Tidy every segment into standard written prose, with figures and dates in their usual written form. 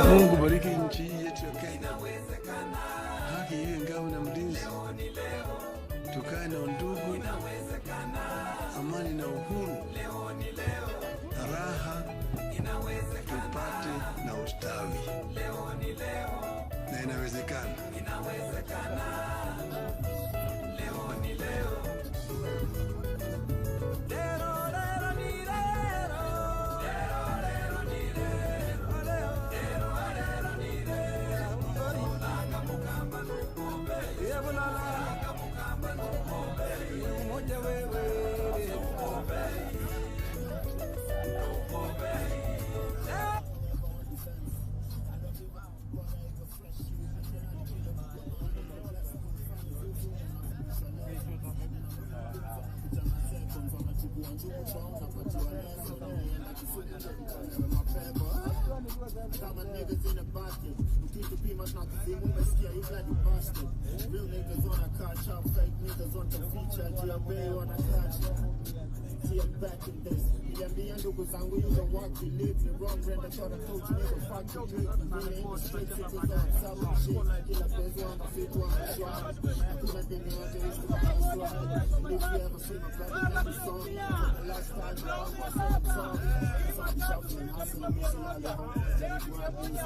Mungu bariki nchi yetu ya Kenya. Haki iwe ngao na mlinzi. Tukae na undugu, amani na uhuru, na raha tupate na ustawi. Na inawezekana. Got my niggas in the bathroom. Keep the beam, not the thing. Let's get you glad you bastard. Real niggas on a catch up, fake niggas on the feature. GMB on a catch. See, I'm back in this. Me and ndugu zangu, you don't walk, you live me wrong. Brand I thought I told you, nigga, fuck you, drink. Me ain't the street, it's on some shit. Kila pezi on the fit, on the swag. Kuna dini wate is to my swag. If you ever see my brother, let me song. The last time, I was on the song. So I'm shuffling, hustling, missing all the home.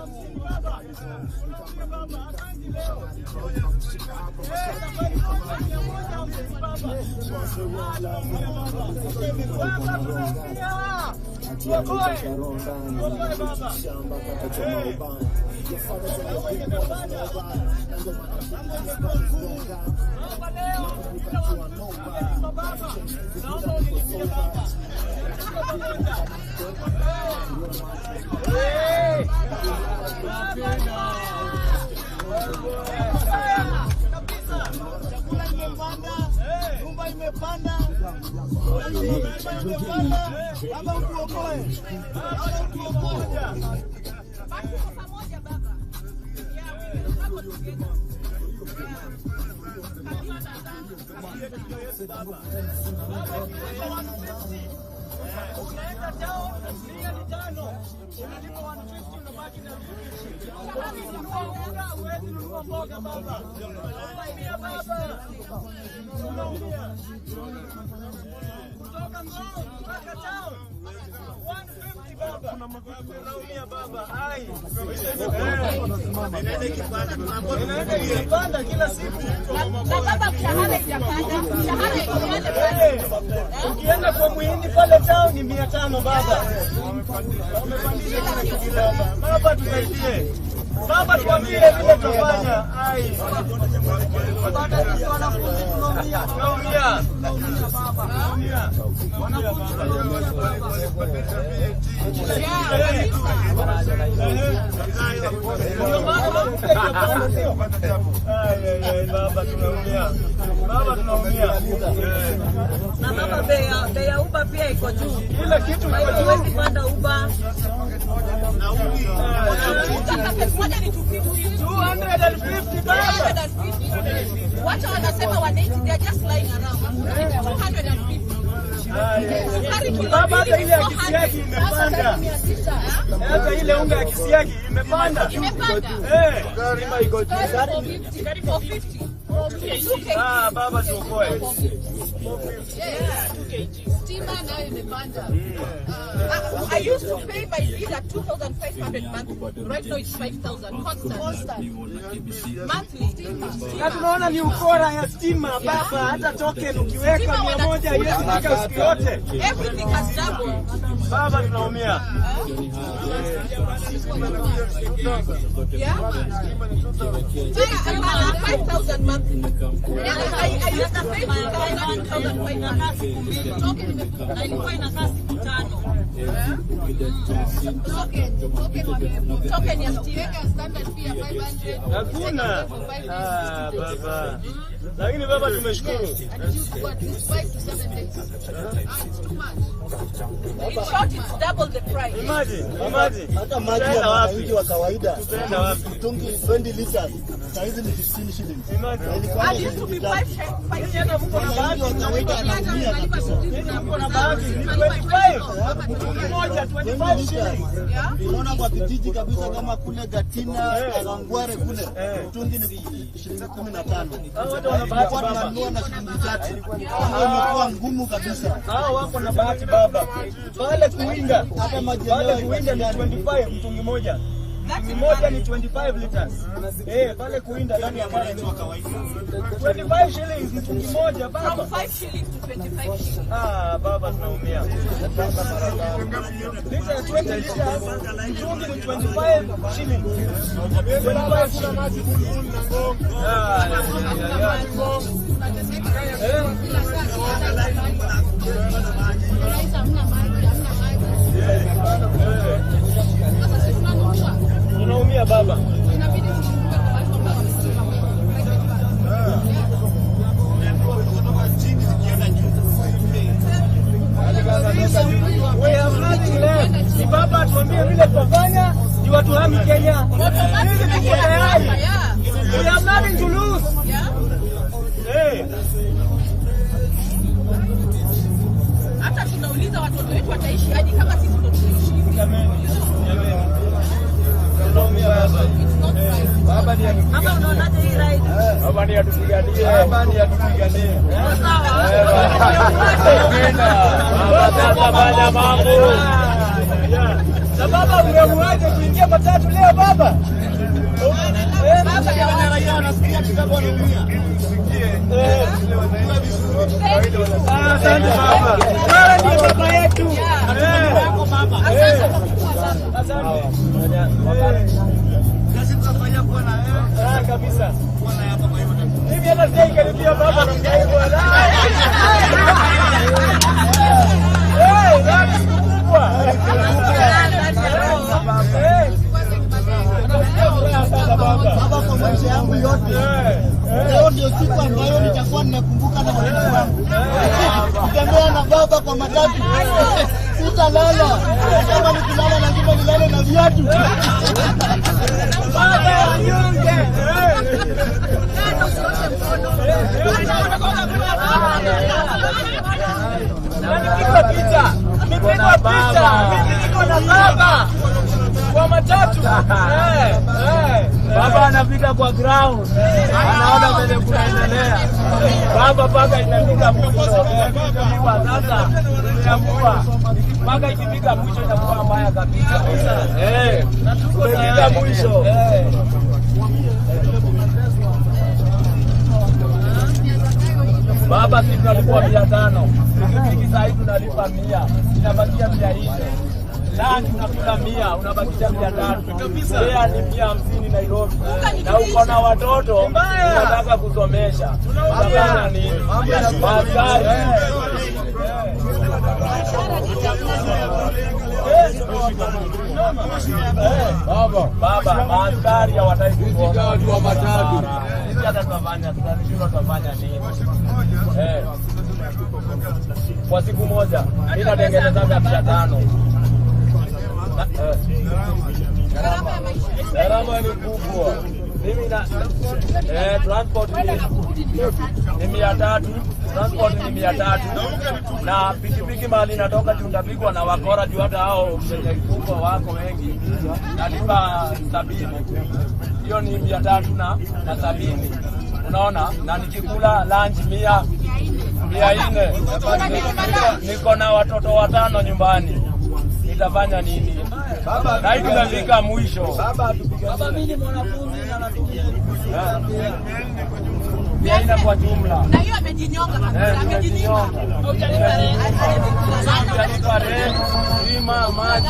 Ukienda kwa muhindi pale town ni 500 baba. Baba tusaidie. Baba tuambie vile tufanya. Ai. Baba ni wanafunzi tunaumia. Baba tunaumia. Na baba bei ya Uber pia iko juu. Kila kitu iko juu. Huwezi panda Uber. Na Uber. Moja ni 250 baba. Watu wanasema 180, they are just lying around. 250. Baba hata ile ya kisiagi imepanda. Hata ile unga ya kisiagi imepanda. Karibu iko juu. Karibu 450. Baba tuokoe. Stima nayo imepanda. I used to pay my bill at 2,500 monthly. Right now it's 5,000 constant. Monthly. Na tunaona ni ukora ya stima baba, hata token ukiweka 100 haiwezi fika siku yote. Everything has doubled. Baba tunaumia. Yeah. 5,000 monthly. I used to pay 1,500 monthly. Talking Token ya standard fee ya 500. Hakuna. Baba. Lakini baba tumeshukuru. In short, it's double the price. Imagine. Hata maji ya wananchi wa kawaida. Tutaenda wapi? Mtungi 20 liters. Saizi ni 15 shillings. And it used to be 5 shillings. Wananchi wa kawaida anaumia kabisa. Kuna bahati ni 25. Moja 25 shillings. Unaona kwa kijiji kabisa kama kule Gatina, Kangware kule. Mtungi ni shilingi 15. Hao watu wana bahati Kwa baba. tunanunua na shilingi 30. Imekuwa ngumu kabisa. Hao wako na bahati baba. Pale kuinda. Hata maji Pale yenyewe kuinda ni 25 mtungi moja. Mtungi moja ni 25 liters. Pale kuinda ndani ya maji wa kawaida. 25 shillings mtungi moja baba. From 5 shillings to 25 shillings. Baba tunaumia. Lita ya 20 liters mtungi ni 25 shillings. 25 shillings. Tunaumia baba. We have nothing left. Ni baba tuambie vile tutafanya ni watu hami Kenya. Sisi tuko tayari. We have nothing to lose. Hata tunauliza watoto wetu wataishi hadi kama sisi ndo tunaishi. Jameni. Tunaumia baba. Baba ni Ama unaonaje hii ride? Baba ni atupiganie. Baba ni atupiganie. Baba fanya mambo. Na baba ungemuaje kuingia matatu leo baba? Baba ya raia wanasikia kitabu wanaumia. Asante baba. Wewe ndiye baba yetu. Asante. Kazi tutafanya kwa na kabisa. Hivi hata sasa karibia baba na mgai bwana. Nani kubwa? Baba, kwa maisha yangu yote leo ndio siku ambayo nitakuwa ninakumbuka na watoto wangu. Kutembea na baba kwa matatu, sitalala. Kama nikilala lazima nilale na viatu. Baba anyonge. Nipigwa picha. Mimi niko na baba kwa matatu. Baba anapita kwa ground. Anaona vile kunaendelea. Baba paka inafika mwisho. Kwa sasa tunaamua paka ikifika mwisho inakuwa mbaya kabisa. Na tuko tayari mwisho. Baba sisi tunalipwa 500. Pikipiki saa hii tunalipa 100. Inabakia 400. Lani unakula 100, unabakisha 300. Kabisa. Yeye ni 150 Nairobi. Na uko na watoto unataka kusomesha. Unafanya nini? Magari. Baba, maaskari hawataki kuona watu wa matatu. Sisi hata tutafanya nini? Kwa siku moja inatengeneza 500. Gharama ni kubwa. Mimi na transport ni 300, transport ni 300, na pikipiki mahali natoka tunapigwa na wakora juu hata hao wenye kubwa wako wengi. Nalipa 70. Hiyo ni 370. Unaona, na nikikula lunch 400. Niko na watoto 5 nyumbani. Nitafanya nini? Na hivi tunafika mwisho. Baba mimi ni mwanafunzi na natumia ina kwa jumla. Na hiyo amejinyonga kabisa. Amejinyonga. Hujalipa rent, bima, maji.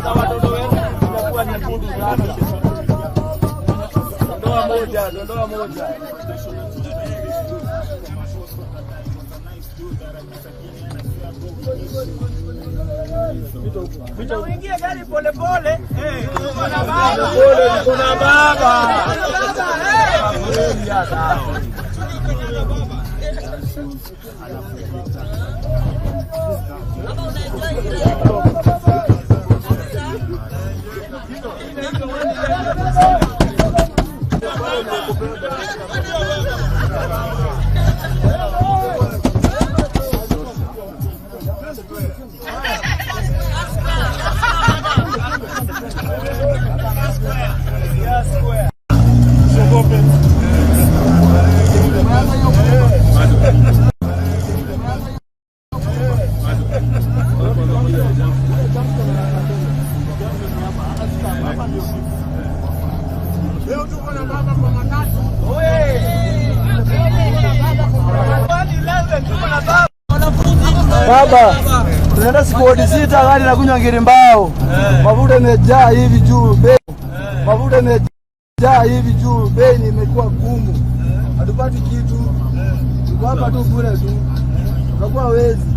Kwa watoto wetu tumekuwa nyekundu sana. Dondoa moja. Unaingia gari pole pole. Kuna baba. Kuna baba. Leo tuko na baba kwa matatu. Baba, tunaenda sport sita gari na kunywa ngiri mbao. Mafuta imejaa hivi juu bei. Mafuta imejaa hivi juu bei ni imekuwa gumu. Hatupati kitu. Tuko hapa tu bure tu. Tunakuwa wezi.